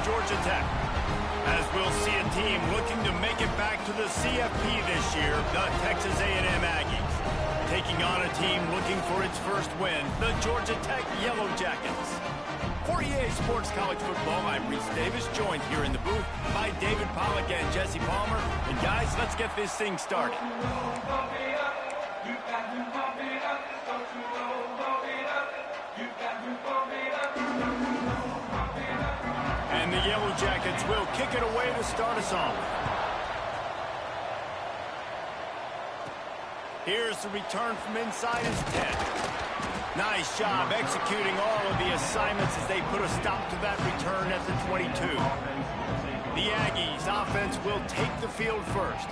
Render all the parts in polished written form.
Georgia Tech. As we'll see a team looking to make it back to the CFP this year, the Texas A&M Aggies. Taking on a team looking for its first win, the Georgia Tech Yellow Jackets. For EA Sports College Football, I'm Reese Davis, joined here in the booth by David Pollack and Jesse Palmer. And guys, let's get this thing started. And the Yellow Jackets will kick it away to start us off. Here's the return from inside his 10. Nice job executing all of the assignments as they put a stop to that return at the 22. The Aggies offense will take the field first.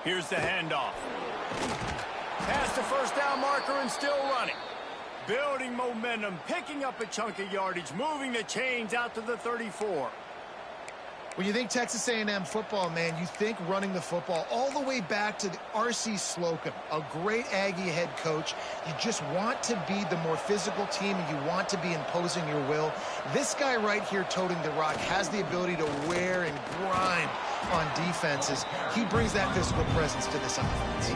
Here's the handoff. Past the first down marker and still running. Building momentum, picking up a chunk of yardage, moving the chains out to the 34. When you think Texas A&M football, man, you think running the football all the way back to the R.C. Slocum, a great Aggie head coach. You just want to be the more physical team, and you want to be imposing your will. This guy right here toting the rock has the ability to wear and grind on defenses. He brings that physical presence to this offense.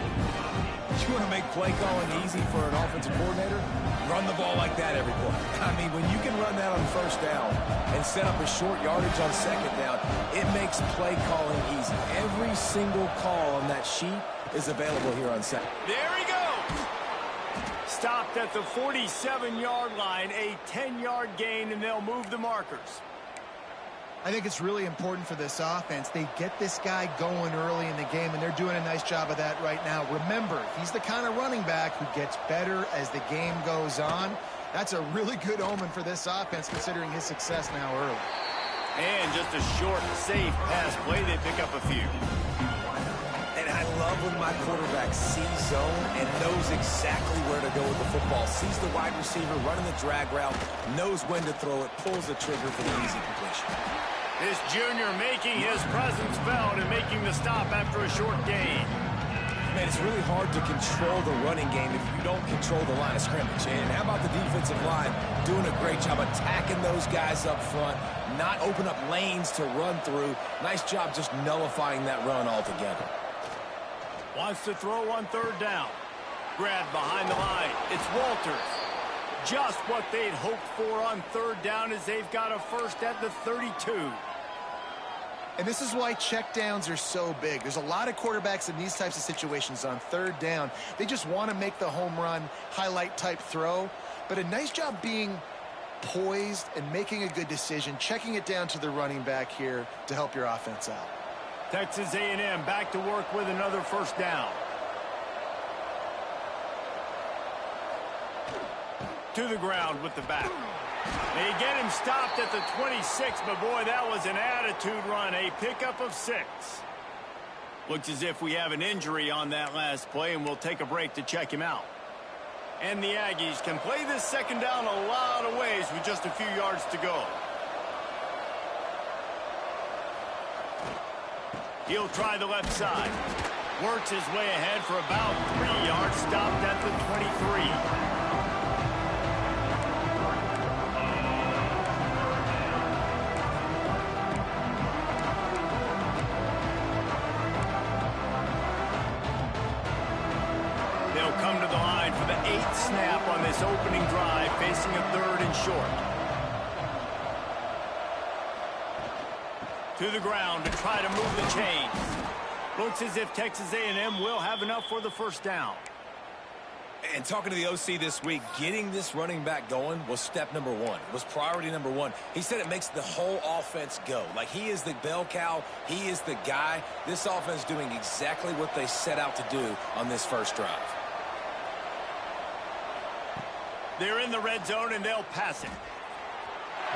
You want to make play calling easy for an offensive coordinator? Run the ball like that every play. I mean, when you can run that on first down and set up a short yardage on second down, it makes play calling easy. Every single call on that sheet is available here on second. There he goes! Stopped at the 47-yard line, a 10-yard gain, and they'll move the markers. I think it's really important for this offense. They get this guy going early in the game, and they're doing a nice job of that right now. Remember, he's the kind of running back who gets better as the game goes on. That's a really good omen for this offense, considering his success now early. And just a short, safe pass play. They pick up a few. And I love when my quarterback sees zone and knows exactly where to go with the football. Sees the wide receiver running the drag route, knows when to throw it, pulls the trigger for the easy completion. This junior making his presence felt and making the stop after a short gain. Man, it's really hard to control the running game if you don't control the line of scrimmage. And how about the defensive line doing a great job attacking those guys up front, not open up lanes to run through. Nice job just nullifying that run altogether. Wants to throw on third down. Grabbed behind the line. It's Walters. Just what they'd hoped for on third down as they've got a first at the 32. And this is why checkdowns are so big. There's a lot of quarterbacks in these types of situations on third down. They just want to make the home run, highlight type throw. But a nice job being poised and making a good decision, checking it down to the running back here to help your offense out. Texas A&M back to work with another first down. To the ground with the back. They get him stopped at the 26, but boy, that was an attitude run, a pickup of 6. Looks as if we have an injury on that last play, and we'll take a break to check him out. And the Aggies can play this second down a lot of ways with just a few yards to go. He'll try the left side. Works his way ahead for about 3 yards, stopped at the 23. Come to the line for the 8th snap on this opening drive, facing a 3rd and short. To the ground to try to move the chains. Looks as if Texas A&M will have enough for the first down. And talking to the OC this week, getting this running back going was step number 1. It was priority number 1. He said it makes the whole offense go. Like, he is the bell cow. He is the guy. This offense doing exactly what they set out to do on this first drive. They're in the red zone, and they'll pass it.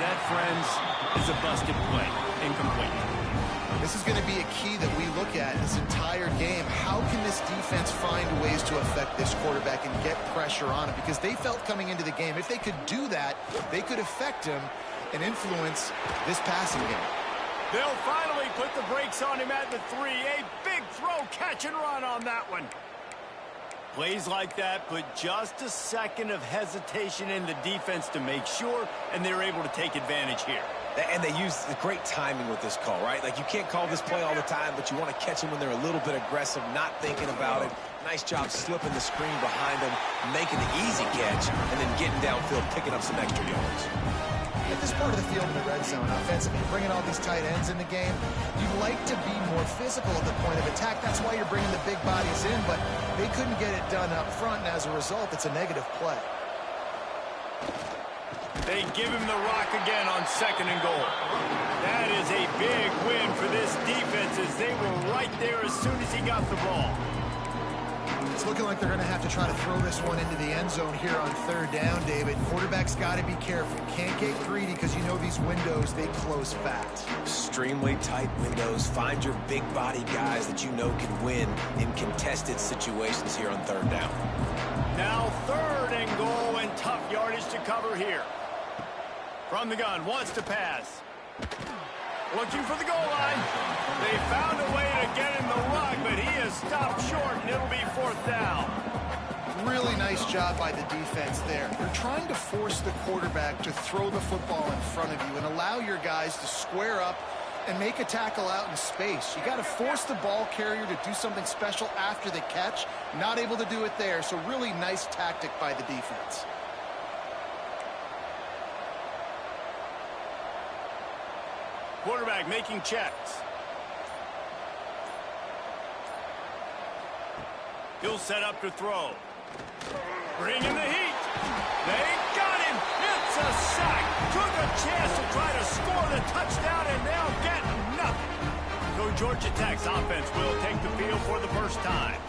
That, friends, is a busted play. Incomplete. This is going to be a key that we look at this entire game. How can this defense find ways to affect this quarterback and get pressure on him? Because they felt coming into the game, if they could do that, they could affect him and influence this passing game. They'll finally put the brakes on him at the 3. A big throw, catch and run on that one. Plays like that put just a second of hesitation in the defense to make sure, and they're able to take advantage here. And they use the great timing with this call, right? Like, you can't call this play all the time, but you want to catch them when they're a little bit aggressive, not thinking about it. Nice job slipping the screen behind them, making the easy catch, and then getting downfield, picking up some extra yards. At this part of the field in the red zone, offensively, bringing all these tight ends in the game, you'd like to be more physical at the point of attack. That's why you're bringing the big bodies in, but they couldn't get it done up front, and as a result, it's a negative play. They give him the rock again on 2nd and goal. That is a big win for this defense as they were right there as soon as he got the ball. It's looking like they're going to have to try to throw this one into the end zone here on 3rd down, David. Quarterback's got to be careful. Can't get greedy because you know these windows, they close fast. Extremely tight windows. Find your big body guys that you know can win in contested situations here on 3rd down. Now 3rd and goal and tough yardage to cover here. From the gun, wants to pass. Looking for the goal line. They found a way to get him the rug, but he is stopped short, and it'll be 4th down. Really nice job by the defense there. You're trying to force the quarterback to throw the football in front of you and allow your guys to square up and make a tackle out in space. You got to force the ball carrier to do something special after the catch. Not able to do it there, so really nice tactic by the defense. Quarterback making checks. He'll set up to throw. Bring in the heat. They got him. It's a sack. Took a chance to try to score the touchdown and now get nothing. So Georgia Tech's offense will take the field for the first time.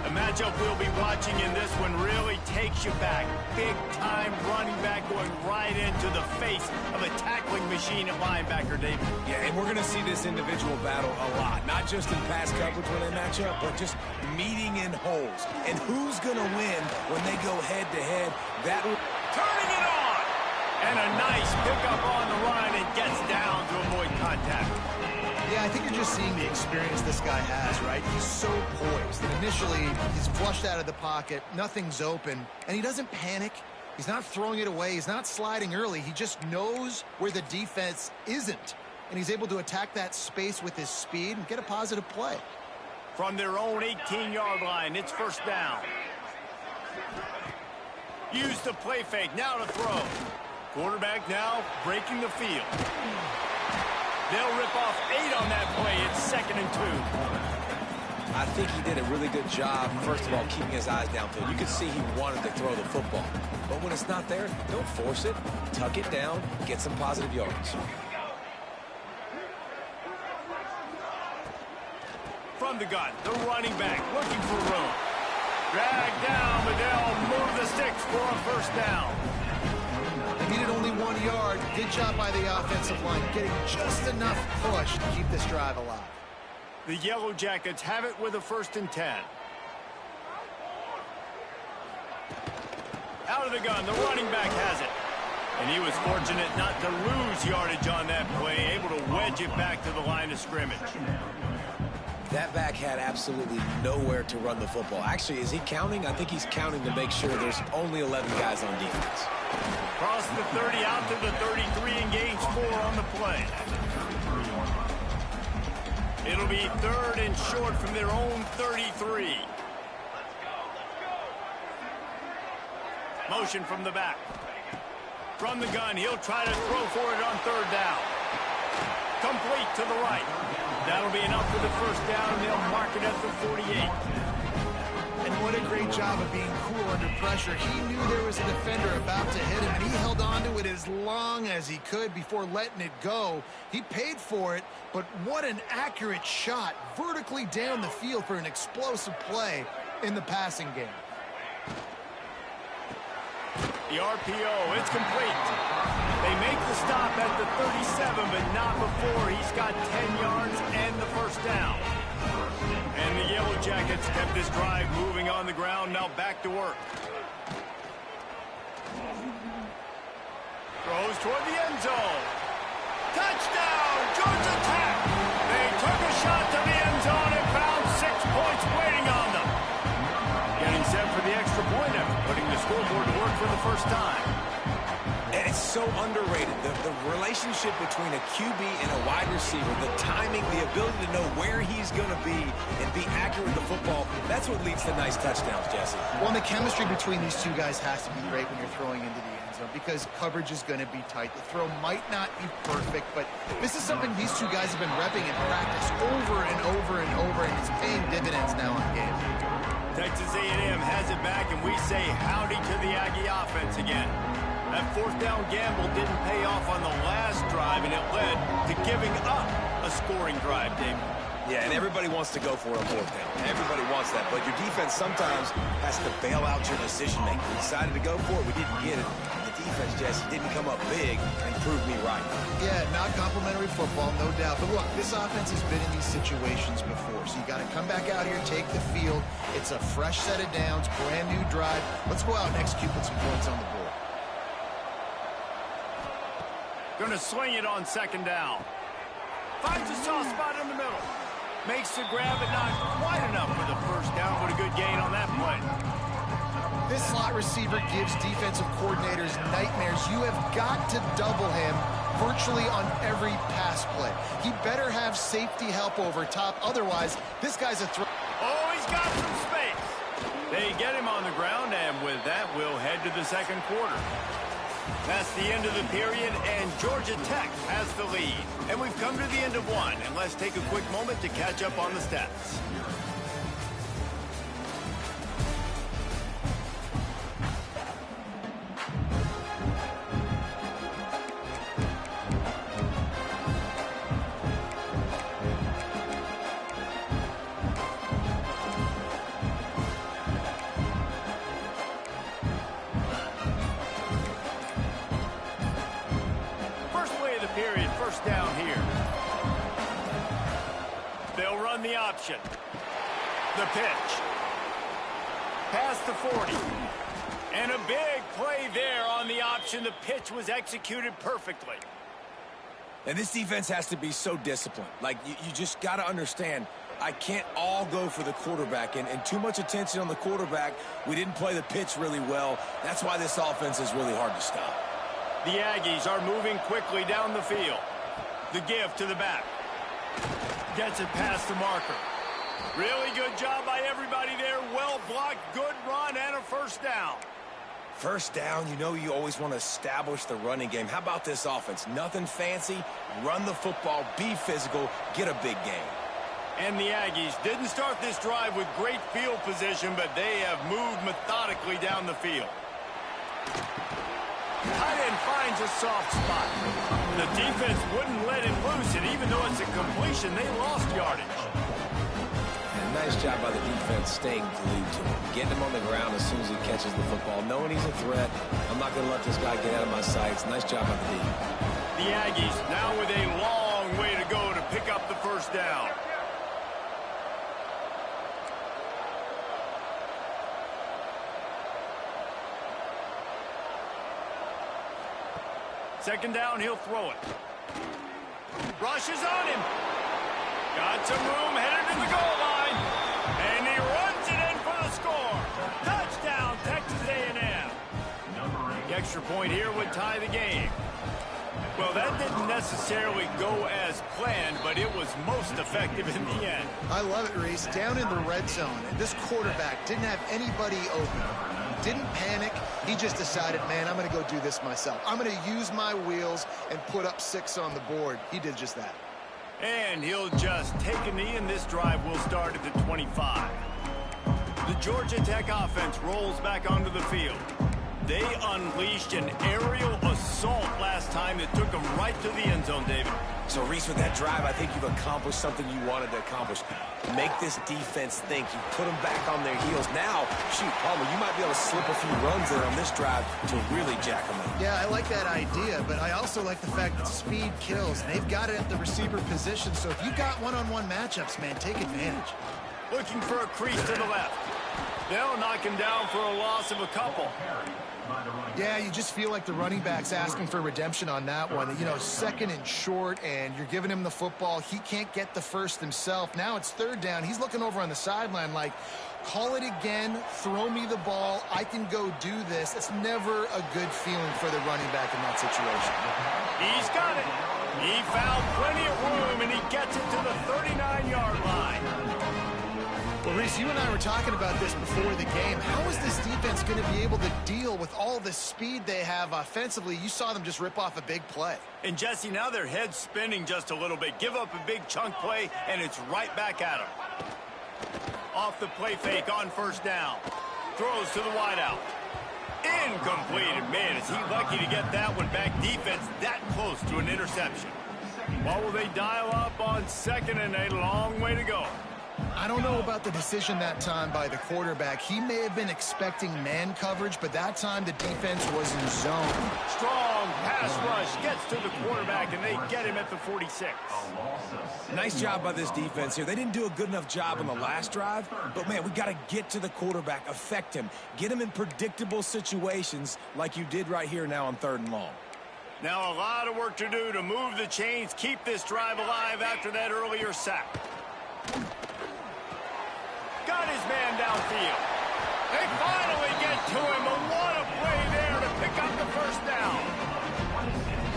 The matchup we'll be watching in this one really takes you back. Big-time running back going right into the face of a tackling machine at linebacker, David. Yeah, and we're going to see this individual battle a lot. Not just in pass coverage when they match up, but just meeting in holes. And who's going to win when they go head-to-head? Turning it on! And a nice pickup on the line and gets down to avoid contact. Yeah, I think you're just seeing the experience this guy has, right? He's so poised. And initially, he's flushed out of the pocket. Nothing's open. And he doesn't panic. He's not throwing it away. He's not sliding early. He just knows where the defense isn't. And he's able to attack that space with his speed and get a positive play. From their own 18-yard line, it's 1st down. Use the play fake. Now to throw. Quarterback now breaking the field. They'll rip off 8 on that play. It's 2nd and 2. I think he did a really good job, first of all, keeping his eyes downfield. You could see he wanted to throw the football. But when it's not there, don't force it. Tuck it down. Get some positive yards. From the gun, the running back looking for room. Dragged down, but they'll move the sticks for a 1st down. They needed only 1 yard. Good job by the offensive line, getting just enough push to keep this drive alive. The Yellow Jackets have it with a 1st and 10. Out of the gun, the running back has it. And he was fortunate not to lose yardage on that play, able to wedge it back to the line of scrimmage. That back had absolutely nowhere to run the football. Actually, is he counting? I think he's counting to make sure there's only 11 guys on defense. Cross the 30 out to the 33 and gains 4 on the play. It'll be 3rd and short from their own 33. Motion from the back. From the gun, he'll try to throw for it on 3rd down. Complete to the right. That'll be enough for the 1st down, and they'll mark it at the 48. And what a great job of being cool under pressure. He knew there was a defender about to hit him, and he held on to it as long as he could before letting it go. He paid for it, but what an accurate shot vertically down the field for an explosive play in the passing game. The RPO, it's complete. They make the stop at the 37, but not before he's got 10 yards and the first down. And the Yellow Jackets kept this drive moving on the ground, now back to work. Throws toward the end zone. Touchdown, Georgia Tech! They took a shot to the end zone and found 6 points waiting on them. Getting set for the extra point effort, putting the scoreboard to work for the first time. And it's so underrated. The relationship between a QB and a wide receiver, the timing, the ability to know where he's going to be and be accurate with the football, that's what leads to nice touchdowns, Jesse. Well, and the chemistry between these two guys has to be great when you're throwing into the end zone because coverage is going to be tight. The throw might not be perfect, but this is something these two guys have been repping in practice over and over and over, and it's paying dividends now in game. Texas A&M has it back, and we say howdy to the Aggie offense again. That fourth down gamble didn't pay off on the last drive, and it led to giving up a scoring drive, David. Yeah, and everybody wants to go for a fourth down. Everybody wants that, but your defense sometimes has to bail out your decision-making. We decided to go for it. We didn't get it. The defense, Jesse, didn't come up big and prove me right. Yeah, not complimentary football, no doubt. But look, this offense has been in these situations before, so you got to come back out here, take the field. It's a fresh set of downs, brand new drive. Let's go out and execute with some points on the board. Going to swing it on second down. Finds a soft spot in the middle. Makes the grab, but not quite enough for the first down, but a good gain on that play. This slot receiver gives defensive coordinators nightmares. You have got to double him virtually on every pass play. He better have safety help over top. Otherwise, this guy's a threat. Oh, he's got some space. They get him on the ground, and with that, we'll head to the second quarter. That's the end of the period, and Georgia Tech has the lead. And we've come to the end of one, and let's take a quick moment to catch up on the stats. Period, first down here. They'll run the option. The pitch. Past the 40. And a big play there on the option. The pitch was executed perfectly. And this defense has to be so disciplined. Like, you just got to understand, I can't all go for the quarterback. And too much attention on the quarterback. We didn't play the pitch really well. That's why this offense is really hard to stop. The Aggies are moving quickly down the field. The give to the back. Gets it past the marker. Really good job by everybody there. Well blocked, good run, and a first down. First down, you know you always want to establish the running game. How about this offense? Nothing fancy. Run the football, be physical, get a big gain. And the Aggies didn't start this drive with great field position, but they have moved methodically down the field. Tight end finds a soft spot. The defense wouldn't let him loose, and even though it's a completion, they lost yardage. And nice job by the defense staying glued to him. Getting him on the ground as soon as he catches the football. Knowing he's a threat, I'm not going to let this guy get out of my sights. Nice job by the D. The Aggies now with a long way to go to pick up the first down. Second down, he'll throw it. Rushes on him. Got some room, headed to the goal line. And he runs it in for the score. Touchdown, Texas A&M. The extra point here would tie the game. Well, that didn't necessarily go as planned, but it was most effective in the end. I love it, Reese. Down in the red zone, and this quarterback didn't have anybody open. Didn't panic. He just decided, man, I'm going to go do this myself. I'm going to use my wheels and put up 6 on the board. He did just that. And he'll just take a knee, and this drive will start at the 25. The Georgia Tech offense rolls back onto the field. They unleashed an aerial assault last time that took them right to the end zone, David. So, Reese, with that drive, I think you've accomplished something you wanted to accomplish. Make this defense think. You put them back on their heels. Now, shoot, Palmer, you might be able to slip a few runs there on this drive to really jack them up. Yeah, I like that idea, but I also like the fact that speed kills. And they've got it at the receiver position, so if you've got one-on-one matchups, man, take advantage. Looking for a crease to the left. They'll knock him down for a loss of a couple. Yeah, you just feel like the running back's asking for redemption on that one. You know, second and short, and you're giving him the football. He can't get the first himself. Now it's third down. He's looking over on the sideline like, call it again, throw me the ball, I can go do this. It's never a good feeling for the running back in that situation. He's got it. He found plenty of room, and he gets it to the 39-yard line. Well, Reese, you and I were talking about this before the game. How is this defense going to be able to deal with all the speed they have offensively? You saw them just rip off a big play. And, Jesse, now their head's spinning just a little bit. Give up a big chunk play, and it's right back at them. Off the play fake on first down. Throws to the wideout. Incomplete. Man, is he lucky to get that one back. Defense that close to an interception. What will they dial up on second and a long way to go? I don't know about the decision that time by the quarterback. He may have been expecting man coverage, but that time the defense was in zone. Strong pass rush gets to the quarterback, and they get him at the 46. Nice job by this defense here. They didn't do a good enough job on the last drive, but, man, we got to get to the quarterback, affect him, get him in predictable situations like you did right here now on 3rd and long. Now a lot of work to do to move the chains, keep this drive alive after that earlier sack. Got his man downfield. They finally get to him, but what a play there to pick up the first down.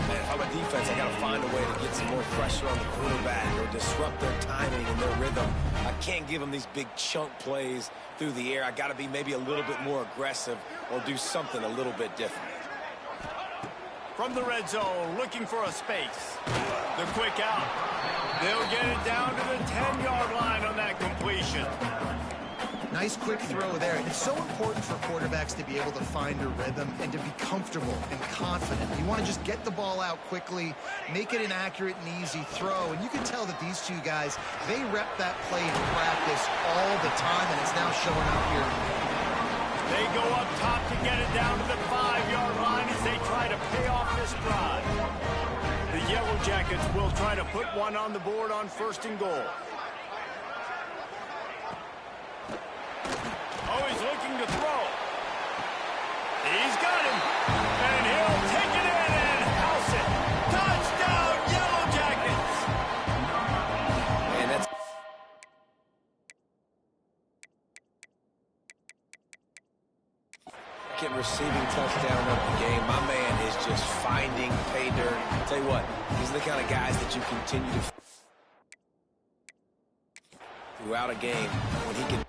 Man, if I'm a defense, I got to find a way to get some more pressure on the quarterback or disrupt their timing and their rhythm. I can't give them these big chunk plays through the air. I got to be maybe a little bit more aggressive or do something a little bit different. From the red zone, looking for a space. The quick out. They'll get it down to the 10-yard line on that completion. Nice quick throw there. It's so important for quarterbacks to be able to find a rhythm and to be comfortable and confident. You want to just get the ball out quickly, make it an accurate and easy throw. And you can tell that these two guys, they rep that play in practice all the time, and it's now showing up here. They go up top to get it down to the 5-yard line as they try to pay off this drive. The Yellow Jackets will try to put one on the board on 1st and goal. Oh, he's looking to throw. He's got him. And he'll take it in and house it. Touchdown, Yellow Jackets. And that's second receiving touchdown of the game. My man is just finding pay dirt. I'll tell you what, these are the kind of guys that you continue to throughout a game when he can.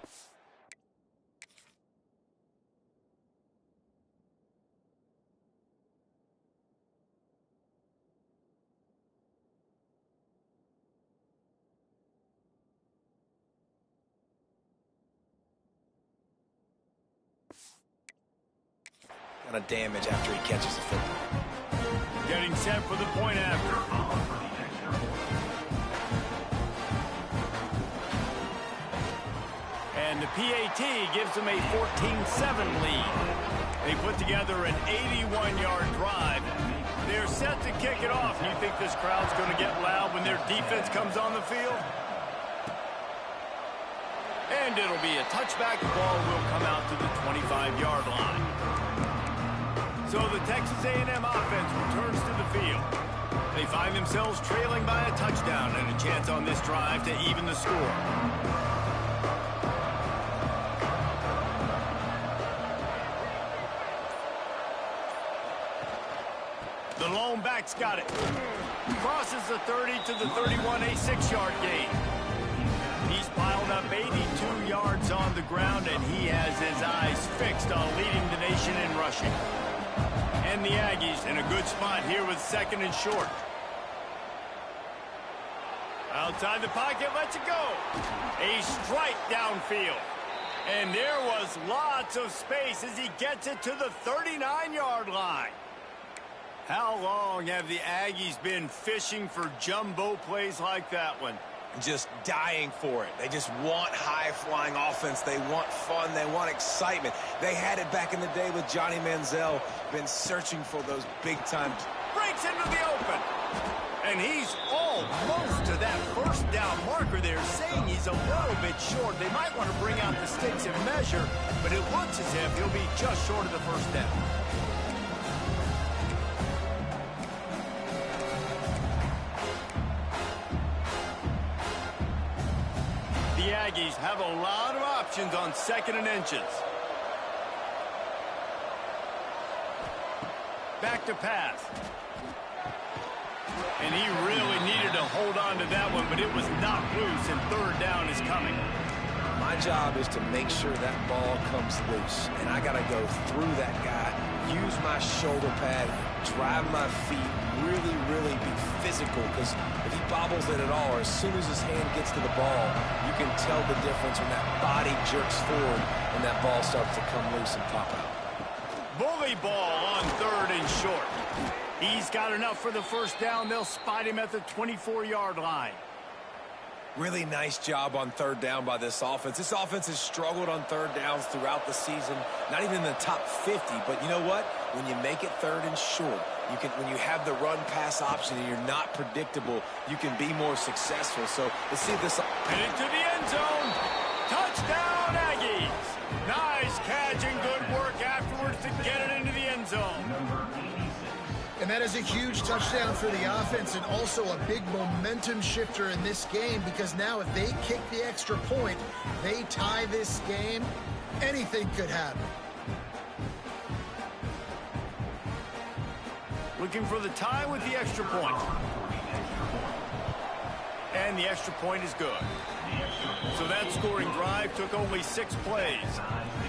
Kind of damage after he catches the football. Getting set for the point after. And the PAT gives them a 14-7 lead. They put together an 81-yard drive. They're set to kick it off. You think this crowd's going to get loud when their defense comes on the field? And it'll be a touchback. The ball will come out to the 25-yard line. So the Texas A&M offense returns to the field. They find themselves trailing by a touchdown and a chance on this drive to even the score. The lone back's got it. Crosses the 30 to the 31, a 6-yard gain. He's piled up 82 yards on the ground, and he has his eyes fixed on leading the nation in rushing. And the Aggies in a good spot here with 2nd and short. Outside the pocket, lets it go. A strike downfield. And there was lots of space as he gets it to the 39-yard line. How long have the Aggies been fishing for jumbo plays like that one? Just dying for it. They just want high-flying offense. They want fun. They want excitement. They had it back in the day with Johnny Manziel. Been searching for those big-time. Breaks into the open. And he's almost to that first down marker there, saying he's a little bit short. They might want to bring out the sticks and measure, but it looks as if he'll be just short of the first down. The Aggies have a lot of options on 2nd and inches. Back to pass. And he really needed to hold on to that one, but it was not loose, and 3rd down is coming. My job is to make sure that ball comes loose, and I got to go through that guy, use my shoulder pad, drive my feet, really be physical, because if he bobbles it at all, or as soon as his hand gets to the ball, you can tell the difference when that body jerks forward and that ball starts to come loose and pop out. Bully ball on 3rd and short. He's got enough for the first down. They'll spot him at the 24-yard line. Really nice job on 3rd down by this offense. This offense has struggled on 3rd downs throughout the season. Not even in the top 50, but you know what? When you make it 3rd and short, when you have the run-pass option and you're not predictable, you can be more successful. So let's see this. And into the end zone. Touchdown, Aggies. Nice catch and good work afterwards to get it into the end zone. And that is a huge touchdown for the offense and also a big momentum shifter in this game, because now if they kick the extra point, they tie this game, anything could happen. Looking for the tie with the extra point. And the extra point is good. So that scoring drive took only 6 plays.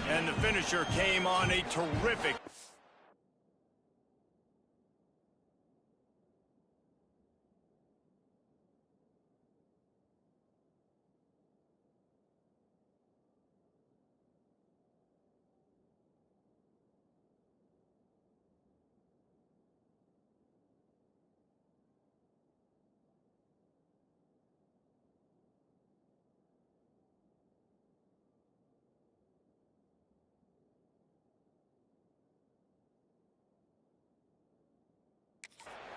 And the finisher came on a terrific.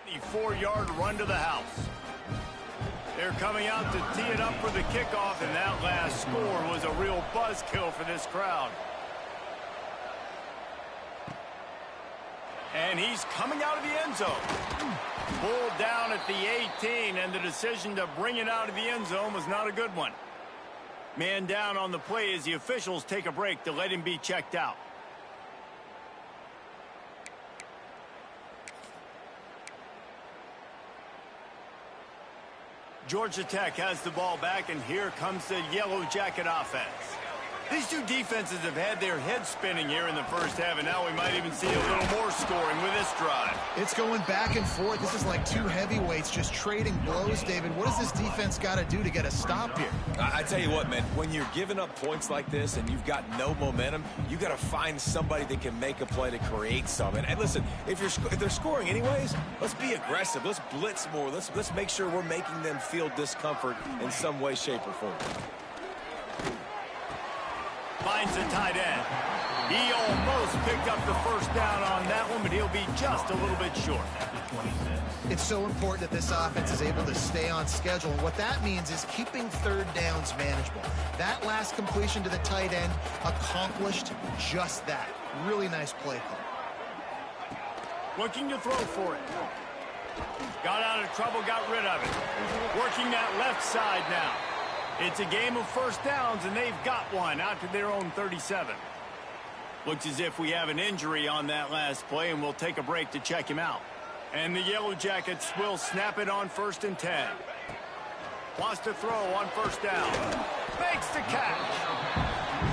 The 4-yard run to the house. They're coming out to tee it up for the kickoff, and that last score was a real buzzkill for this crowd. And he's coming out of the end zone. Pulled down at the 18, and the decision to bring it out of the end zone was not a good one. Man down on the play as the officials take a break to let him be checked out. Georgia Tech has the ball back, and here comes the Yellow Jacket offense. These two defenses have had their heads spinning here in the first half, and now we might even see a little more scoring with this drive. It's going back and forth. This is like two heavyweights just trading blows, David. What does this defense got to do to get a stop here? I tell you what, man, when you're giving up points like this and you've got no momentum, you got to find somebody that can make a play to create something. And listen, if they're scoring anyways, let's be aggressive. Let's blitz more. Let's make sure we're making them feel discomfort in some way, shape, or form. Finds the tight end. He almost picked up the first down on that one, but he'll be just a little bit short. It's so important that this offense is able to stay on schedule. And what that means is keeping 3rd downs manageable. That last completion to the tight end accomplished just that. Really nice play call. Looking to throw for it. Got out of trouble, got rid of it. Working that left side now. It's a game of first downs, and they've got one out to their own 37. Looks as if we have an injury on that last play, and we'll take a break to check him out. And the Yellow Jackets will snap it on 1st and 10. Wants to throw on first down. Makes the catch.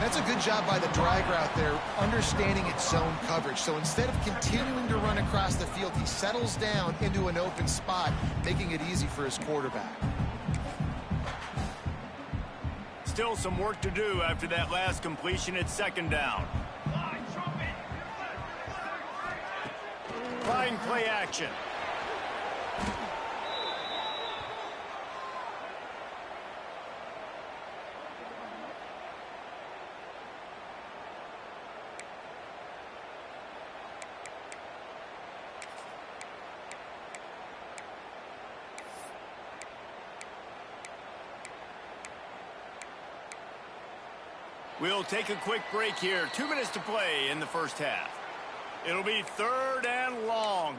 That's a good job by the drag route there, understanding its zone coverage. So instead of continuing to run across the field, he settles down into an open spot, making it easy for his quarterback. still some work to do after that last completion at second down. Flying play action. We'll take a quick break here. 2 minutes to play in the first half. It'll be 3rd and long.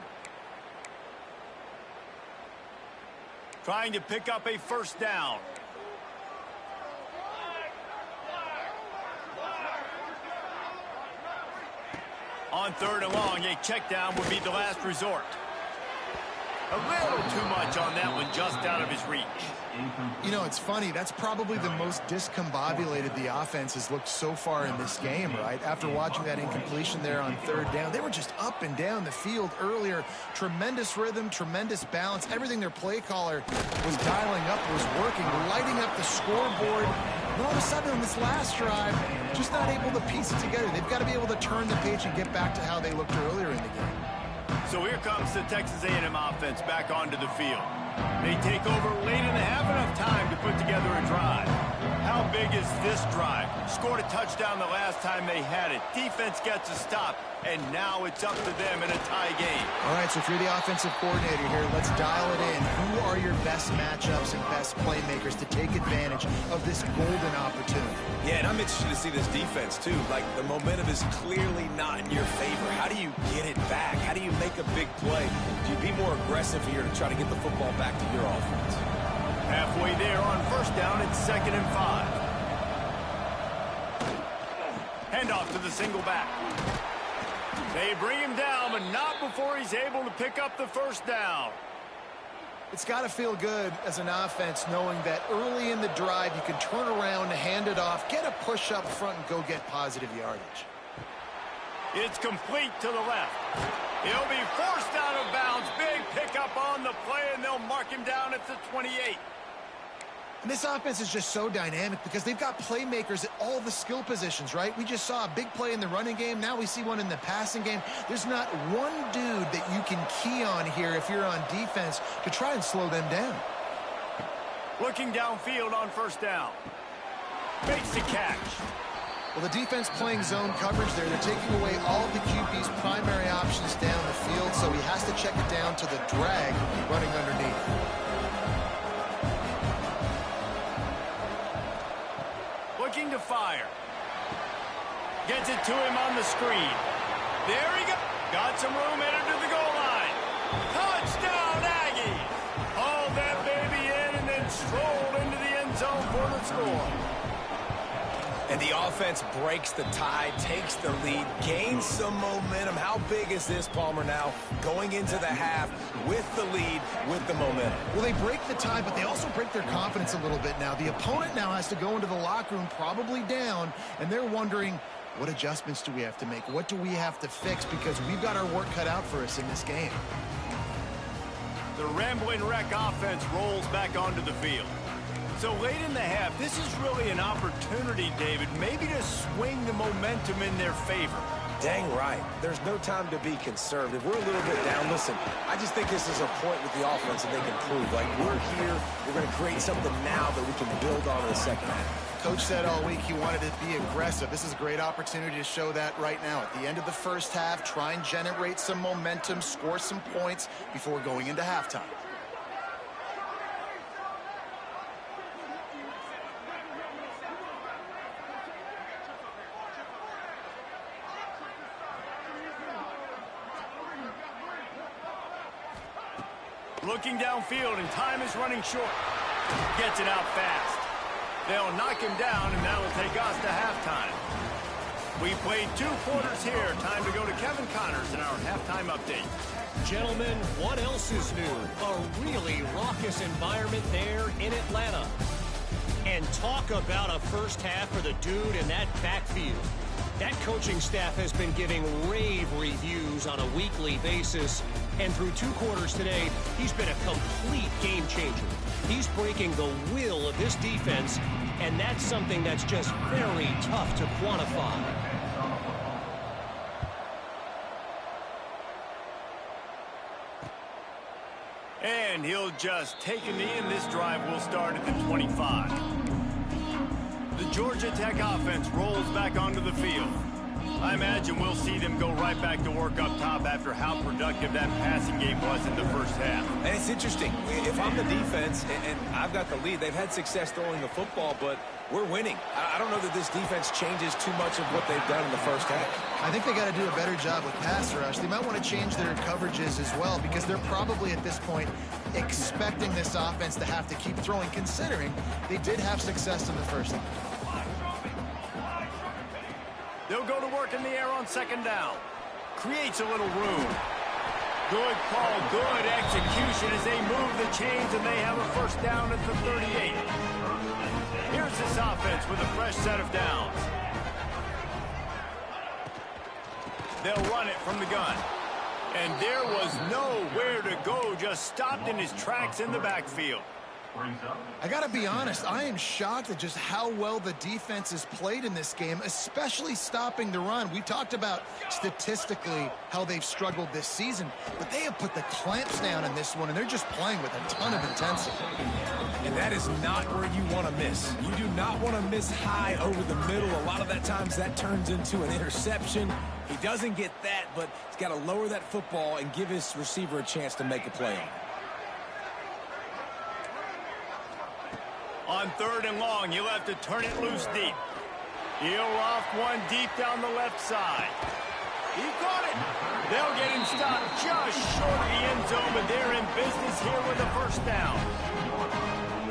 Trying to pick up a first down. On 3rd and long, a check down would be the last resort. A little too much on that one, just out of his reach. You know, it's funny. That's probably the most discombobulated the offense has looked so far in this game, right? After watching that incompletion there on 3rd down, they were just up and down the field earlier. Tremendous rhythm, tremendous balance. Everything their play caller was dialing up was working, lighting up the scoreboard. And all of a sudden on this last drive, just not able to piece it together. They've got to be able to turn the page and get back to how they looked earlier in the game. So here comes the Texas A&M offense back onto the field. They take over late in the half, enough time to put together a drive. How big is this drive? Scored a touchdown the last time they had it. Defense gets a stop, and now it's up to them in a tie game. All right, so if you're the offensive coordinator here, let's dial it in. Who are your best matchups and best playmakers to take advantage of this golden opportunity? Yeah, and I'm interested to see this defense, too. Like, the momentum is clearly not in your favor. How do you get it back? How do you make a big play? Do you be more aggressive here to try to get the football back to your offense? Halfway there on first down, it's 2nd and 5. Handoff to the single back. They bring him down, but not before he's able to pick up the first down. It's got to feel good as an offense knowing that early in the drive you can turn around, hand it off, get a push up front, and go get positive yardage. It's complete to the left. He'll be forced out of bounds. Big pickup on the play, and they'll mark him down at the 28. And this offense is just so dynamic because they've got playmakers at all the skill positions, right? We just saw a big play in the running game. Now we see one in the passing game. There's not one dude that you can key on here if you're on defense to try and slow them down. Looking downfield on first down. Makes the catch. Well, the defense playing zone coverage there. They're taking away all the QB's primary options down the field, so he has to check it down to the drag running underneath. Looking to fire. Gets it to him on the screen. There he goes. Got some room headed to the goal line. Touchdown, Aggies. Hauled that baby in and then strolled into the end zone for the score. And the offense breaks the tie, takes the lead, gains some momentum. How big is this, Palmer, now going into the half with the lead, with the momentum? Well, they break the tie, but they also break their confidence a little bit now. The opponent now has to go into the locker room probably down, and they're wondering, what adjustments do we have to make? What do we have to fix? Because we've got our work cut out for us in this game. The Rambling Wreck offense rolls back onto the field. So late in the half, this is really an opportunity, David, maybe to swing the momentum in their favor. Dang right. There's no time to be conservative. We're a little bit down. Listen, I just think this is a point with the offense that they can prove. Like, we're here, we're going to create something now that we can build on in the second half. Coach said all week he wanted to be aggressive. This is a great opportunity to show that right now. At the end of the first half, try and generate some momentum, score some points before going into halftime. Looking downfield, and time is running short. Gets it out fast. They'll knock him down, and that'll take us to halftime. We played 2 quarters here. Time to go to Kevin Connors in our halftime update. Gentlemen, what else is new? A really raucous environment there in Atlanta. And talk about a first half for the dude in that backfield. That coaching staff has been giving rave reviews on a weekly basis. And through 2 quarters today, he's been a complete game changer. He's breaking the will of this defense And that's something that's just very tough to quantify. And he'll just take a knee, and this drive will start at the 25. The Georgia Tech offense rolls back onto the field. I imagine we'll see them go right back to work up top after how productive that passing game was in the first half. And it's interesting. If I'm the defense and I've got the lead, they've had success throwing the football, but we're winning. I don't know that this defense changes too much of what they've done in the first half. I think they got to do a better job with pass rush. They might want to change their coverages as well, because they're probably at this point expecting this offense to have to keep throwing, considering they did have success in the first half. They'll go to work in the air on second down. Creates a little room. Good call, good execution as they move the chains, and they have a first down at the 38. Here's this offense with a fresh set of downs. They'll run it from the gun. And there was nowhere to go, just stopped in his tracks in the backfield. I got to be honest, I am shocked at just how well the defense has played in this game, especially stopping the run. We talked about statistically how they've struggled this season, but they have put the clamps down in this one, and they're just playing with a ton of intensity. And that is not where you want to miss. You do not want to miss high over the middle. A lot of that times that turns into an interception. He doesn't get that, but he's got to lower that football and give his receiver a chance to make a play on it. On third and long, he'll have to turn it loose deep. He'll loft one deep down the left side. He caught it. They'll get him stopped just short of the end zone, but they're in business here with a first down.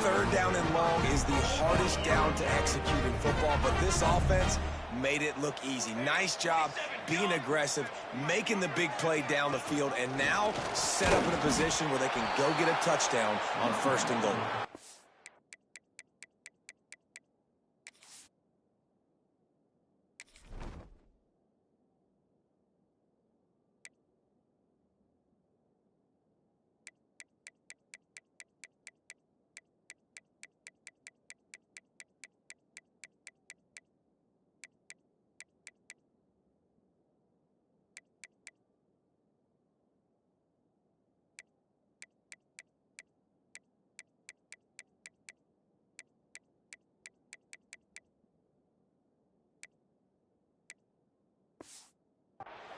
Third down and long is the hardest down to execute in football, but this offense made it look easy. Nice job being aggressive, making the big play down the field, and now set up in a position where they can go get a touchdown on first and goal.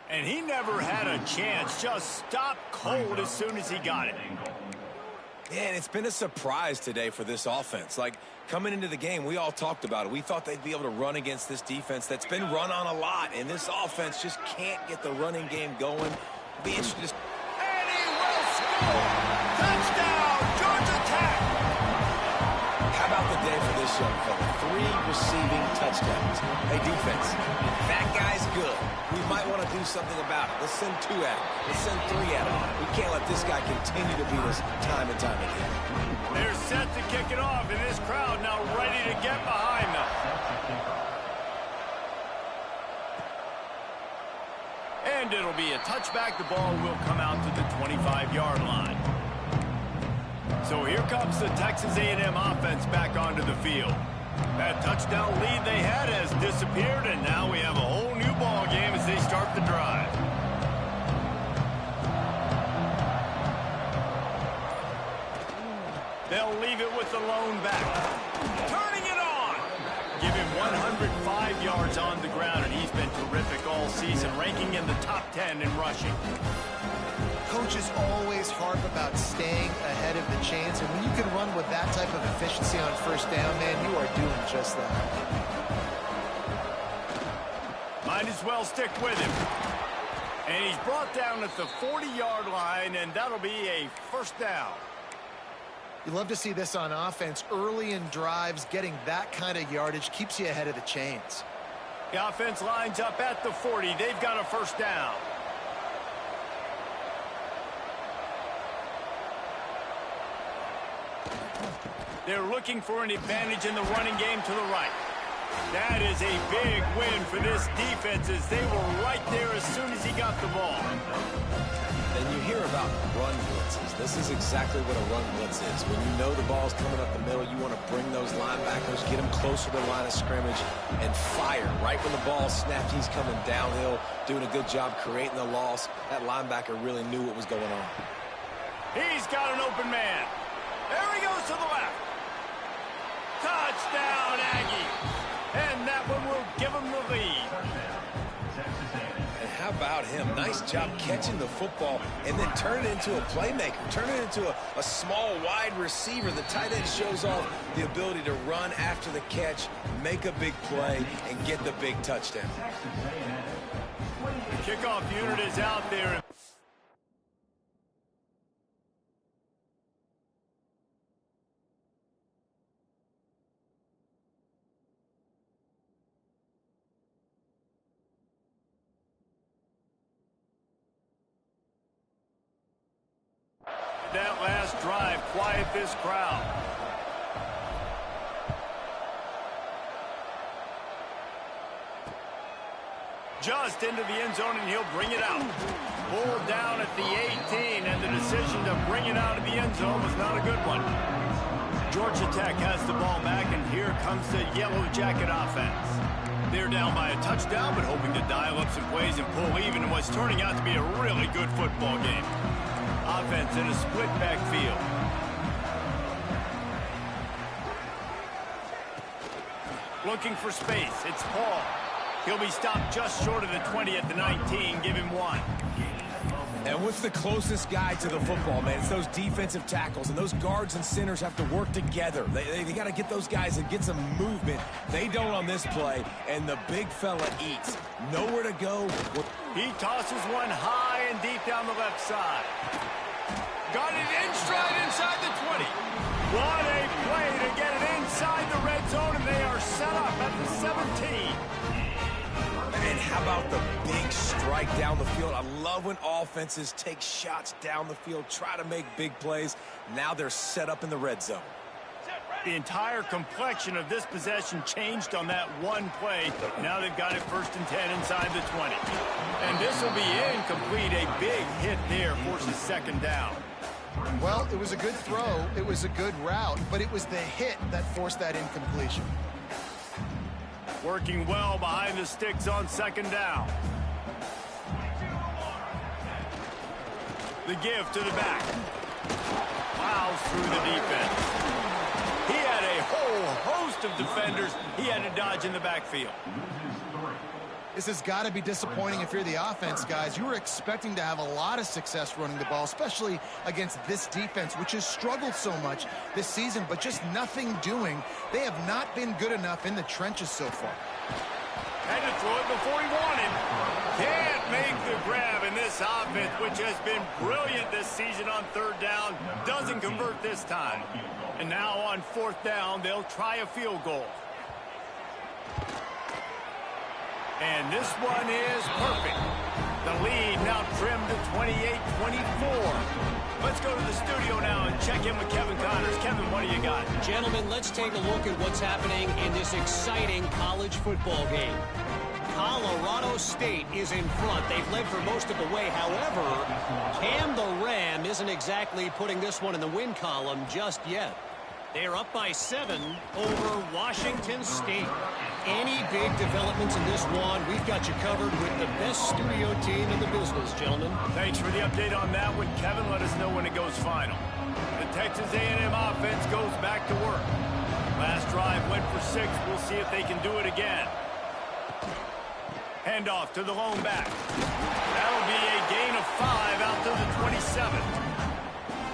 And he never had a chance, just stopped cold as soon as he got it. Yeah, and it's been a surprise today for this offense. Like, coming into the game, we all talked about it. We thought they'd be able to run against this defense that's been run on a lot, and this offense just can't get the running game going. Be interested to... And he will score! Touchdown, Georgia Tech! How about the day for this young fella? 3 receiving touchdowns. Hey, defense, that guy's good. We might want to do something about it. Let's send 2 at him. Let's send 3 at him. We can't let this guy continue to beat us time and time again. They're set to kick it off, and this crowd now ready to get behind them. And it'll be a touchback. The ball will come out to the 25-yard line. So here comes the Texas A&M offense back onto the field. That touchdown lead they had has disappeared, and now we have a whole new ball game as they start the drive. They'll leave it with the lone back. Turning it on! Give him 105 yards on the ground, and he's been terrific all season, ranking in the top 10 in rushing. Coaches always harp about staying ahead of the chains, and when you can run with that type of efficiency on first down, man, you are doing just that. Might as well stick with him. And he's brought down at the 40-yard line, and that'll be a first down. You love to see this on offense. Early in drives, getting that kind of yardage keeps you ahead of the chains. The offense lines up at the 40. They've got a first down. They're looking for an advantage in the running game to the right. That is a big win for this defense as they were right there as soon as he got the ball. And you hear about run blitzes. This is exactly what a run blitz is. When you know the ball's coming up the middle, you want to bring those linebackers, get them closer to the line of scrimmage, and fire. Right when the ball snapped, he's coming downhill, doing a good job creating the loss. That linebacker really knew what was going on. He's got an open man. There he goes to the left. Touchdown, Aggies. And that one will give him the lead. And how about him? Nice job catching the football and then turn it into a playmaker. Turn it into a small, wide receiver. The tight end shows off the ability to run after the catch, make a big play, and get the big touchdown. The kickoff unit is out there. That last drive, quiet this crowd. Just into the end zone, and he'll bring it out. Pulled down at the 18, and the decision to bring it out of the end zone was not a good one. Georgia Tech has the ball back, and here comes the Yellow Jacket offense. They're down by a touchdown, but hoping to dial up some plays and pull even in what's turning out to be a really good football game. Offense in a split backfield. Looking for space. It's Paul. He'll be stopped just short of the 20 at the 19. Give him one. And what's the closest guy to the football, man? It's those defensive tackles, and those guards and centers have to work together. They got to get those guys and get some movement. They don't on this play, and the big fella eats. Nowhere to go. He tosses one high and deep down the left side. Got it in stride inside the 20. What a play to get it inside the red zone, and they are set up at the 17. And how about the big strike down the field? I love when offenses take shots down the field, try to make big plays. Now they're set up in the red zone. The entire complexion of this possession changed on that one play. Now they've got it 1st and 10 inside the 20. And this will be incomplete. A big hit there forces 2nd down. Well, it was a good throw. It was a good route, but it was the hit that forced that incompletion. Working well behind the sticks on 2nd down. The give to the back. Plows through the defense. He had a whole host of defenders he had to dodge in the backfield. This has got to be disappointing if you're the offense, guys. You were expecting to have a lot of success running the ball, especially against this defense, which has struggled so much this season, but just nothing doing. They have not been good enough in the trenches so far. Had to throw it before he wanted. Can't make the grab, in this offense, which has been brilliant this season on 3rd down, doesn't convert this time. And now on 4th down, they'll try a field goal. And this one is perfect. The lead now trimmed to 28-24. Let's go to the studio now and check in with Kevin Connors. Kevin, what do you got? Gentlemen, let's take a look at what's happening in this exciting college football game. Colorado State is in front. They've led for most of the way. However, Cam the Ram isn't exactly putting this one in the win column just yet. They're up by 7 over Washington State. Any big developments in this one, we've got you covered with the best studio team in the business, gentlemen. Thanks for the update on that one, Kevin. Let us know when it goes final. The Texas A&M offense goes back to work. Last drive went for 6. We'll see if they can do it again. Handoff to the lone back. That'll be a gain of 5 out to the 27.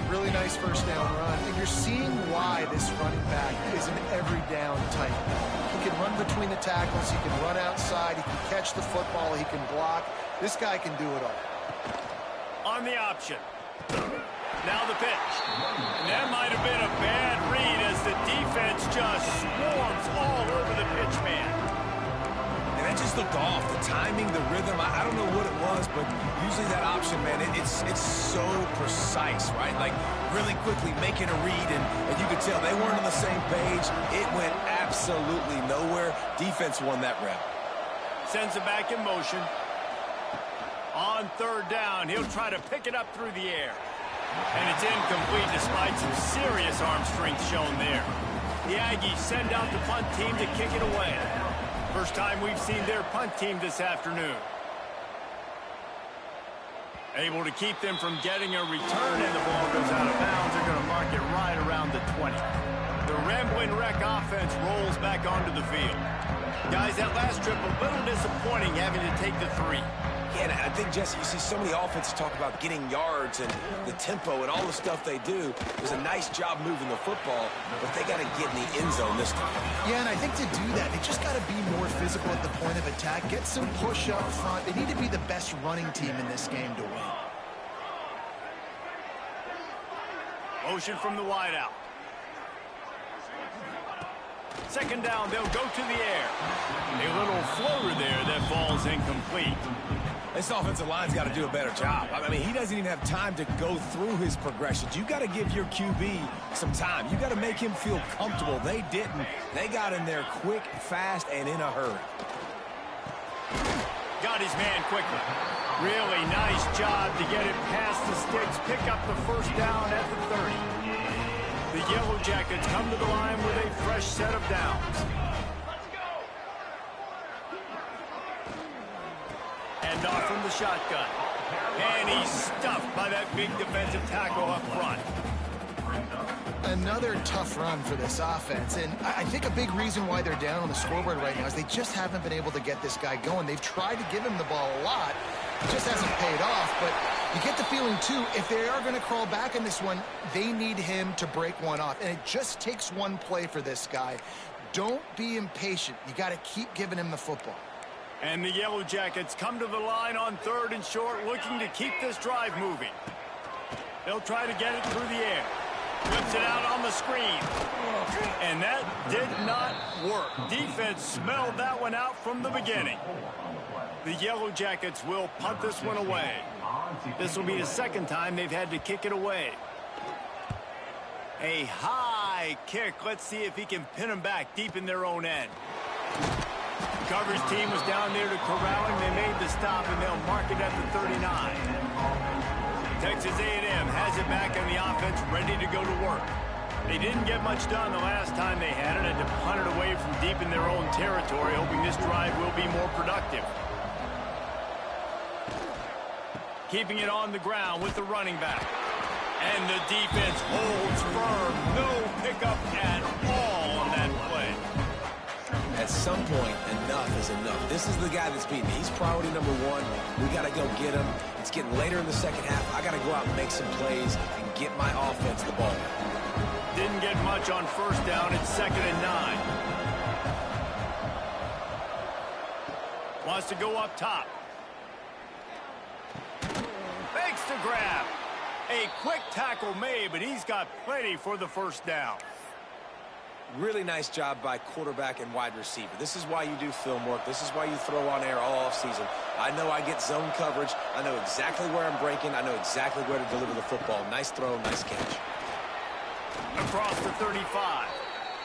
Really nice 1st down run. And you're seeing why this running back is an every down type. He can run between the tackles. He can run outside. He can catch the football. He can block. This guy can do it all. On the option. Now the pitch. And that might have been a bad read as the defense just swarms all over the pitch man. And that just looked off. The timing, the rhythm, I don't know what it was, but usually that option, man, it's so precise, right? Like really quickly making a read, and you could tell they weren't on the same page. It went absolutely absolutely nowhere. Defense won that rep. Sends it back in motion. On third down, he'll try to pick it up through the air. And it's incomplete despite some serious arm strength shown there. The Aggies send out the punt team to kick it away. First time we've seen their punt team this afternoon. Able to keep them from getting a return, and the ball goes out of bounds. They're going to mark it right around the 20. The Rambling Wreck offense rolls back onto the field. Guys, that last trip, a little disappointing having to take the 3. Yeah, and I think, Jesse, you see so many offenses talk about getting yards and the tempo and all the stuff they do. It was a nice job moving the football, but they got to get in the end zone this time. Yeah, and I think to do that, they just got to be more physical at the point of attack, get some push up front. They need to be the best running team in this game to win. Motion from the wideout. Second down, they'll go to the air. A little floater there that falls incomplete. This offensive line's got to do a better job. I mean, he doesn't even have time to go through his progressions. You got to give your QB some time. You got to make him feel comfortable. They didn't. They got in there quick, fast, and in a hurry. Got his man quickly. Really nice job to get it past the sticks. Pick up the first down at the 30. The Yellow Jackets come to the line with a fresh set of downs. And off from the shotgun. And he's stuffed by that big defensive tackle up front. Another tough run for this offense, and I think a big reason why they're down on the scoreboard right now is they just haven't been able to get this guy going. They've tried to give him the ball a lot. It just hasn't paid off, but you get the feeling, too, if they are going to crawl back in this one, they need him to break one off, and it just takes one play for this guy. Don't be impatient. You got to keep giving him the football. And the Yellow Jackets come to the line on 3rd and short, looking to keep this drive moving. They'll try to get it through the air. Flips it out on the screen. And that did not work. Defense smelled that one out from the beginning. The Yellow Jackets will punt this one away. This will be the second time they've had to kick it away. A high kick. Let's see if he can pin them back deep in their own end. Coverage team was down there to corral him. They made the stop, and they'll mark it at the 39. Texas A&M has it back on the offense, ready to go to work. They didn't get much done the last time they had it, and to punt it away from deep in their own territory, hoping this drive will be more productive. Keeping it on the ground with the running back. And the defense holds firm. No pickup at all on that play. At some point, enough is enough. This is the guy that's beating me. He's priority number 1. We got to go get him. It's getting later in the second half. I got to go out and make some plays and get my offense the ball. Didn't get much on first down. It's 2nd and 9. Wants to go up top. Makes the grab. A quick tackle made, but he's got plenty for the first down. Really nice job by quarterback and wide receiver. This is why you do film work. This is why you throw on air all offseason. I know I get zone coverage. I know exactly where I'm breaking. I know exactly where to deliver the football. Nice throw, nice catch. Across the 35.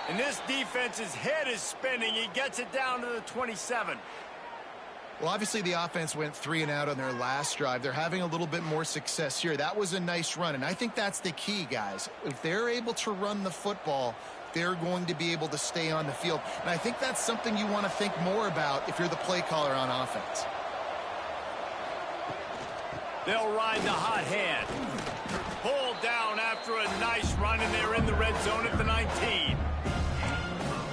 And this defense's head is spinning. He gets it down to the 27. Well, obviously the offense went 3 and out on their last drive. They're having a little bit more success here. That was a nice run, and I think that's the key, guys. If they're able to run the football, they're going to be able to stay on the field. And I think that's something you want to think more about if you're the play caller on offense. They'll ride the hot hand. Pulled down after a nice run, and they're in the red zone at the 19.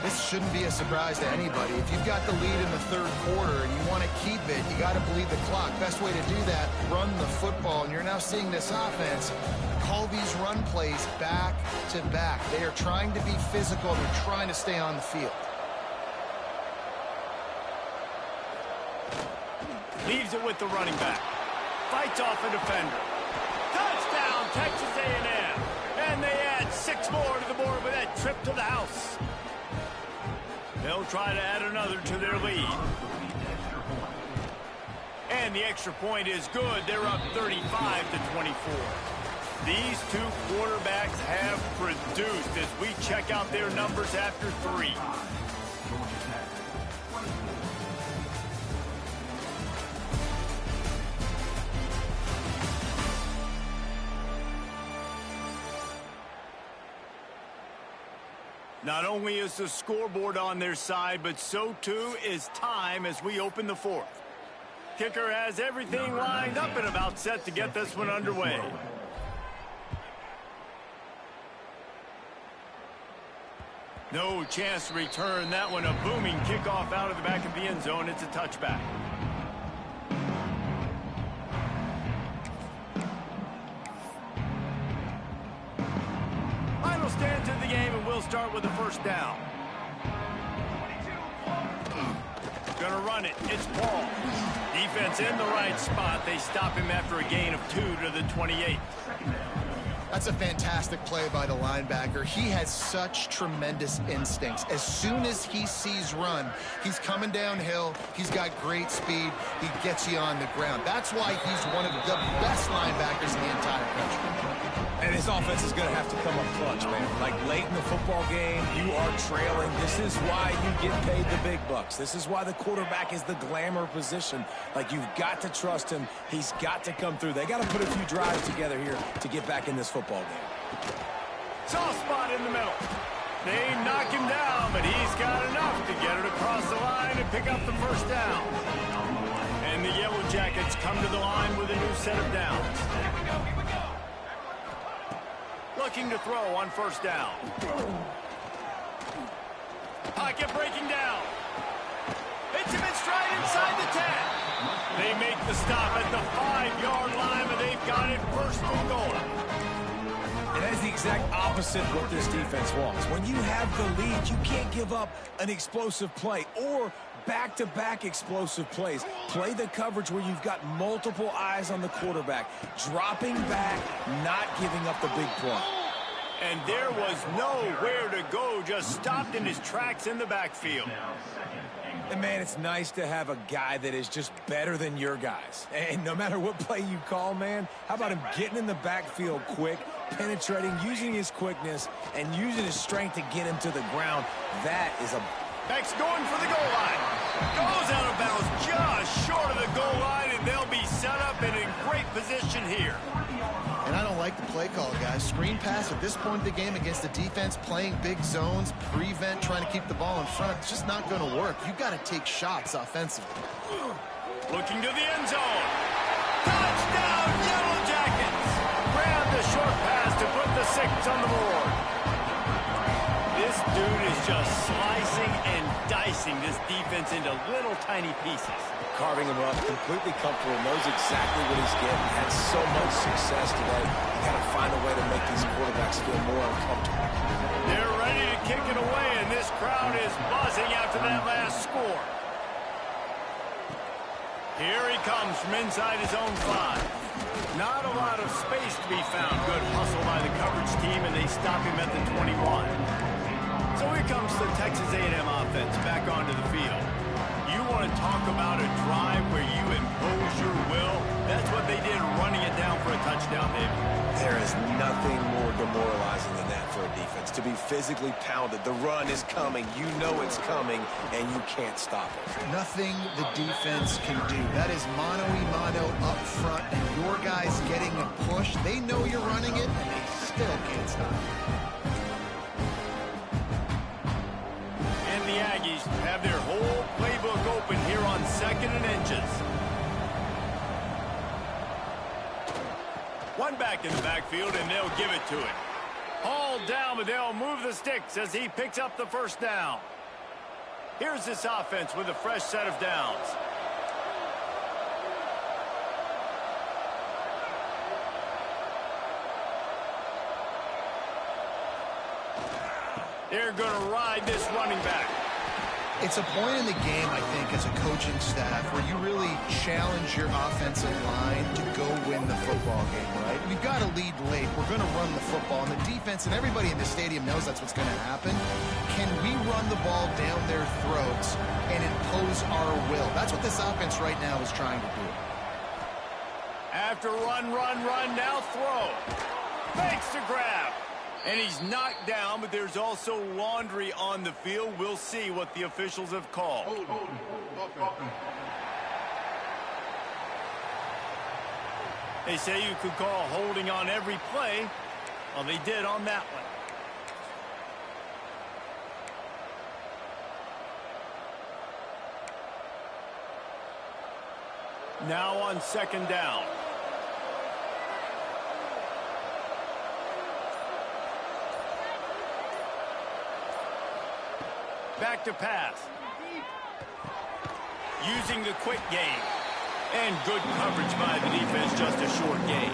This shouldn't be a surprise to anybody. If you've got the lead in the 3rd quarter and you want to keep it, you got to bleed the clock. Best way to do that, run the football. And you're now seeing this offense call these run plays back to back. They are trying to be physical. They're trying to stay on the field. Leaves it with the running back. Fights off a defender. Touchdown, Texas A&M. And they add 6 more to the board with that trip to the house. They'll try to add another to their lead. And the extra point is good. They're up 35-24. These two quarterbacks have produced as we check out their numbers after 3. Not only is the scoreboard on their side, but so too is time as we open the fourth. Kicker has everything lined up and about set to get this one underway. No chance to return that one. A booming kickoff out of the back of the end zone. It's a touchback. Final stand to the game, and we'll start with the first down. Gonna run it. It's Paul. Defense in the right spot. They stop him after a gain of 2 to the 28. That's a fantastic play by the linebacker. He has such tremendous instincts. As soon as he sees run, he's coming downhill. He's got great speed. He gets you on the ground. That's why he's one of the best linebackers in the entire country. And his offense is going to have to come up clutch, man. Like late in the football game, you are trailing. This is why you get paid the big bucks. This is why the quarterback is the glamour position. Like, you've got to trust him. He's got to come through. They got to put a few drives together here to get back in this football game. Soft spot in the middle. They knock him down, but he's got enough to get it across the line and pick up the first down. And the Yellow Jackets come to the line with a new set of downs. Looking to throw on first down. Pocket breaking down. Hits him in stride inside the 10. They make the stop at the 5-yard line, but they've got it first and goal. And that's the exact opposite of what this defense wants. When you have the lead, you can't give up an explosive play or back-to-back explosive plays. Play the coverage where you've got multiple eyes on the quarterback, dropping back, not giving up the big play. And there was nowhere to go, just stopped in his tracks in the backfield. And, man, it's nice to have a guy that is just better than your guys. And no matter what play you call, man, how about him getting in the backfield quick, penetrating, using his quickness, and using his strength to get him to the ground? That is a... Beck's going for the goal line. Goes out of bounds just short of the goal line, and they'll be set up and in great position here. And I don't like the play call, guys. Screen pass at this point in the game against the defense, playing big zones, prevent, trying to keep the ball in front. It's just not going to work. You've got to take shots offensively. Looking to the end zone. Touchdown, Yellow Jackets. Grab the short pass to put the 6 on the board. This dude is just slicing and dicing this defense into little tiny pieces. Carving him up, completely comfortable, knows exactly what he's getting, had so much success today. You got to find a way to make these quarterbacks feel more uncomfortable. They're ready to kick it away, and this crowd is buzzing after that last score. Here he comes from inside his own 5. Not a lot of space to be found. Good hustle by the coverage team, and they stop him at the 21. So here comes the Texas A&M offense back onto the field. You want to talk about a drive where you impose your will? That's what they did, running it down for a touchdown, David. There is nothing more demoralizing than that for a defense. To be physically pounded, the run is coming, you know it's coming, and you can't stop it. Nothing the defense can do. That is mano-a-mano up front, and your guys getting a push. They know you're running it, and they still can't stop it. The Aggies have their whole playbook open here on 2nd and inches. One back in the backfield, and they'll give it to it. Hauled down, but they'll move the sticks as he picks up the first down. Here's this offense with a fresh set of downs. They're going to ride this running back. It's a point in the game, I think, as a coaching staff where you really challenge your offensive line to go win the football game, right? We've got to lead late. We're going to run the football. And the defense and everybody in the stadium knows that's what's going to happen. Can we run the ball down their throats and impose our will? That's what this offense right now is trying to do. After run, now throw. Fakes to grab. And he's knocked down, but there's also laundry on the field. We'll see what the officials have called. They say you could call holding on every play. Well, they did on that one. Now on second down. Back to pass. Using the quick game. And good coverage by the defense, just a short gain.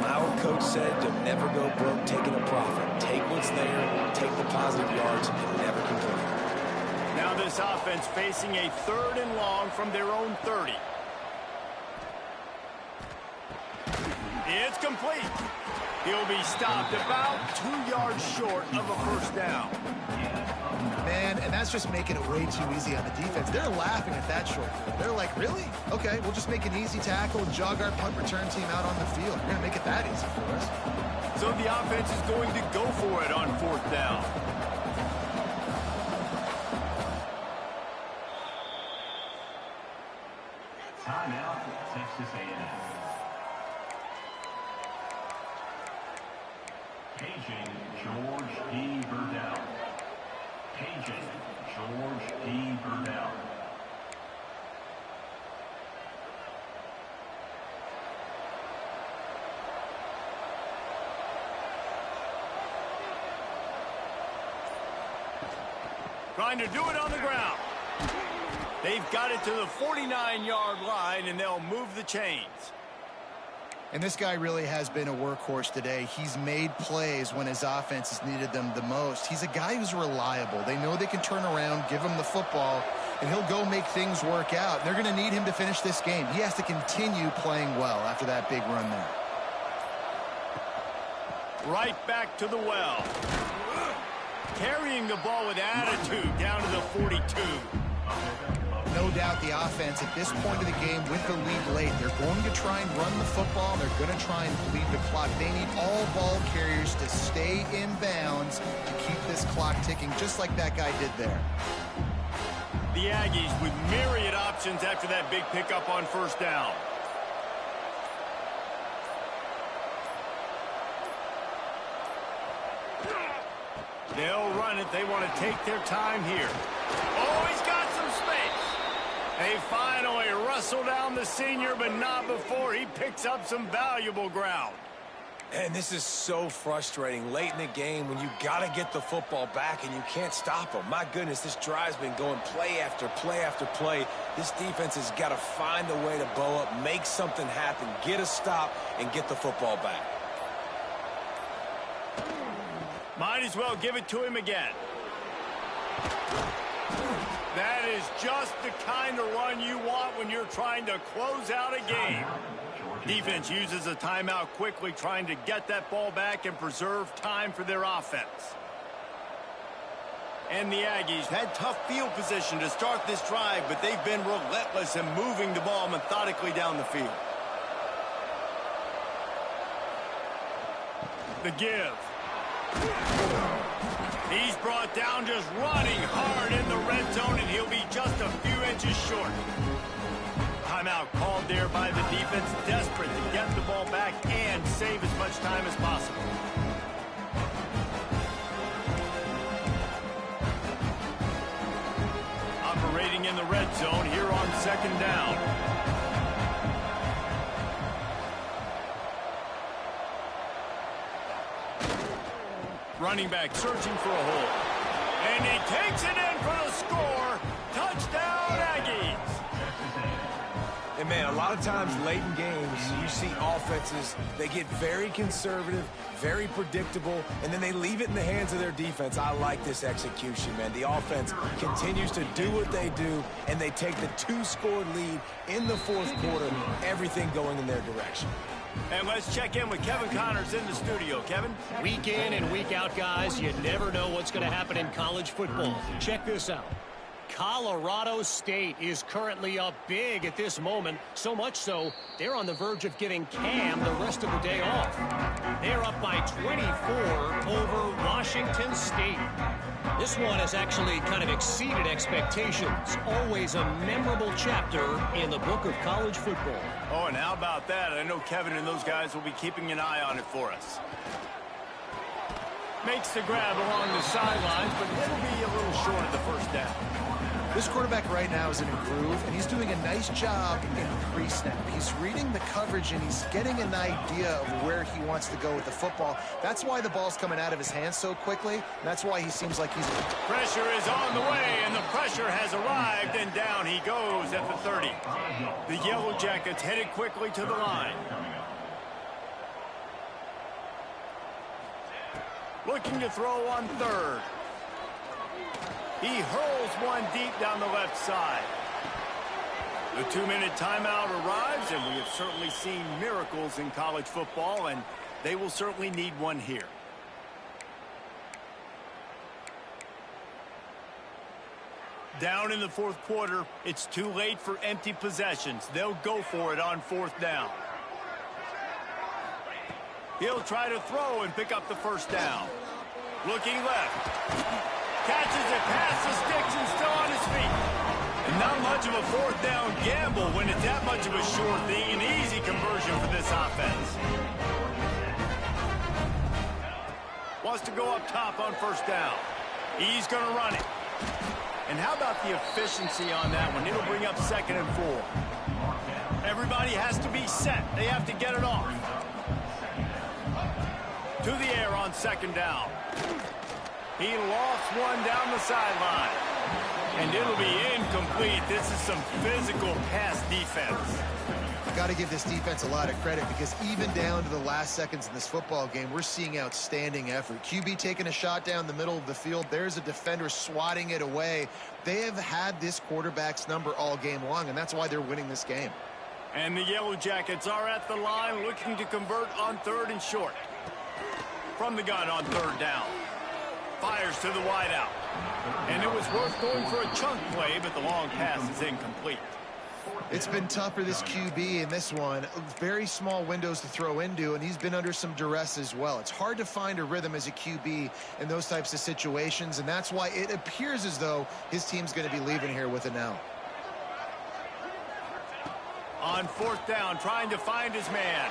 My old coach said to never go broke taking a profit. Take what's there, take the positive yards, and never complain. Now this offense facing a 3rd and long from their own 30. It's complete. He'll be stopped about 2 yards short of a first down. Man, and that's just making it way too easy on the defense. They're laughing at that short field. They're like, really? Okay, we'll just make an easy tackle and jog our punt return team out on the field. We're going to make it that easy for us. So the offense is going to go for it on 4th down. Timeout, Texas A&M. Paging George D. Burdell. Paging George D. Burdell. Trying to do it on the ground. They've got it to the 49-yard line, and they'll move the chains. And this guy really has been a workhorse today. He's made plays when his offense has needed them the most. He's a guy who's reliable. They know they can turn around, give him the football, and he'll go make things work out. They're going to need him to finish this game. He has to continue playing well after that big run there. Right back to the well. Carrying the ball with attitude down to the 42. No doubt the offense at this point of the game with the lead late, they're going to try and run the football. They're going to try and bleed the clock. They need all ball carriers to stay in bounds to keep this clock ticking, just like that guy did there. The Aggies with myriad options after that big pickup on first down. They'll run it. They want to take their time here. Oh, he's got some space. They finally wrestle down the senior, but not before he picks up some valuable ground. And this is so frustrating late in the game when you got to get the football back and you can't stop them. My goodness, this drive's been going play after play after play. This defense has got to find a way to bow up, make something happen, get a stop, and get the football back. Might as well give it to him again. That is just the kind of run you want when you're trying to close out a game. Defense uses a timeout quickly, trying to get that ball back and preserve time for their offense. And the Aggies had tough field position to start this drive, but they've been relentless in moving the ball methodically down the field. The give. He's brought down just running hard in the red zone, and he'll be just a few inches short. Timeout called there by the defense, desperate to get the ball back and save as much time as possible. Operating in the red zone here on second down. Running back searching for a hole. And he takes it in for the score. Touchdown, Aggies. And, man, a lot of times late in games, you see offenses, they get very conservative, very predictable, and then they leave it in the hands of their defense. I like this execution, man. The offense continues to do what they do, and they take the 2-score lead in the fourth quarter, everything going in their direction. And let's check in with Kevin Connors in the studio. Kevin? Week in and week out, guys, you never know what's going to happen in college football. Check this out. Colorado State is currently up big at this moment, so much so they're on the verge of giving Cam the rest of the day off. They're up by 24 over Washington State. This one has actually kind of exceeded expectations. Always a memorable chapter in the book of college football. Oh, and how about that? I know Kevin and those guys will be keeping an eye on it for us. Makes the grab along the sidelines, but it'll be a little short of the first down. This quarterback right now is in a groove, and he's doing a nice job in pre-snap. He's reading the coverage, and he's getting an idea of where he wants to go with the football. That's why the ball's coming out of his hands so quickly, and that's why he seems like he's... Pressure is on the way, and the pressure has arrived, and down he goes at the 30. The Yellow Jackets headed quickly to the line. Looking to throw on third. He hurls one deep down the left side. The 2-minute timeout arrives, and we have certainly seen miracles in college football, and they will certainly need one here. Down in the fourth quarter, it's too late for empty possessions. They'll go for it on fourth down. He'll try to throw and pick up the first down. Looking left. Catches it past the sticks and still on his feet. And not much of a fourth down gamble when it's that much of a sure thing. An easy conversion for this offense. Wants to go up top on first down. He's going to run it. And how about the efficiency on that one? It'll bring up 2nd and 4. Everybody has to be set. They have to get it off. To the air on 2nd down. He lofts one down the sideline. And it'll be incomplete. This is some physical pass defense. Got to give this defense a lot of credit, because even down to the last seconds of this football game, we're seeing outstanding effort. QB taking a shot down the middle of the field. There's a defender swatting it away. They have had this quarterback's number all game long, and that's why they're winning this game. And the Yellow Jackets are at the line looking to convert on 3rd and short. From the gun on 3rd down. Fires to the wideout. And it was worth going for a chunk play, but the long pass is incomplete. It's been tough for this QB in this one. Very small windows to throw into, and he's been under some duress as well. It's hard to find a rhythm as a QB in those types of situations, and that's why it appears as though his team's going to be leaving here with an L. On 4th down, trying to find his man.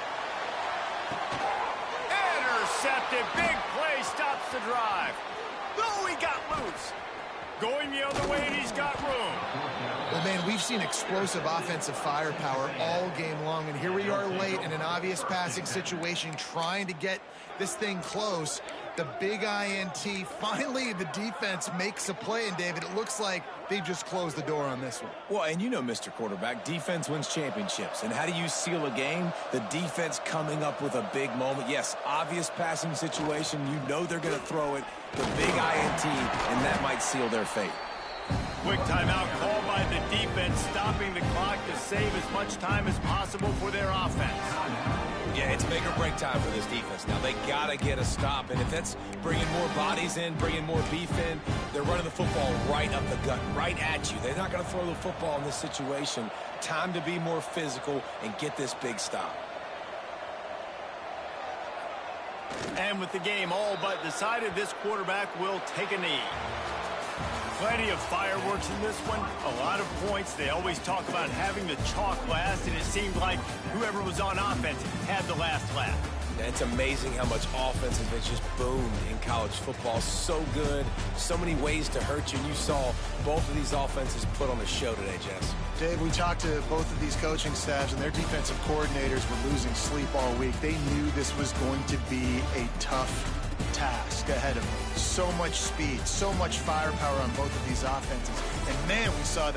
Intercepted. Big play stops the drive. Oh, he got loose. Going the other way, and he's got room. Well, man, we've seen explosive offensive firepower all game long, and here we are late in an obvious passing situation trying to get this thing close. The big INT. Finally, the defense makes a play, and David, it looks like they just closed the door on this one. Well, and you know, Mr. Quarterback, defense wins championships. And how do you seal a game? The defense coming up with a big moment. Yes, obvious passing situation. You know they're going to throw it. The big INT, and that might seal their fate. Quick timeout called by the defense, stopping the clock to save as much time as possible for their offense. Yeah, it's make or break time for this defense. Now, they got to get a stop, and if that's bringing more bodies in, bringing more beef in, they're running the football right up the gut, right at you. They're not going to throw the football in this situation. Time to be more physical and get this big stop. And with the game all but decided, this quarterback will take a knee. Plenty of fireworks in this one. A lot of points. They always talk about having the chalk last, and it seemed like whoever was on offense had the last laugh. It's amazing how much offense has just boomed in college football. So good. So many ways to hurt you. And you saw both of these offenses put on a show today, Jess. Dave, we talked to both of these coaching staffs, and their defensive coordinators were losing sleep all week. They knew this was going to be a tough task ahead of them. So much speed, so much firepower on both of these offenses. And, man, we saw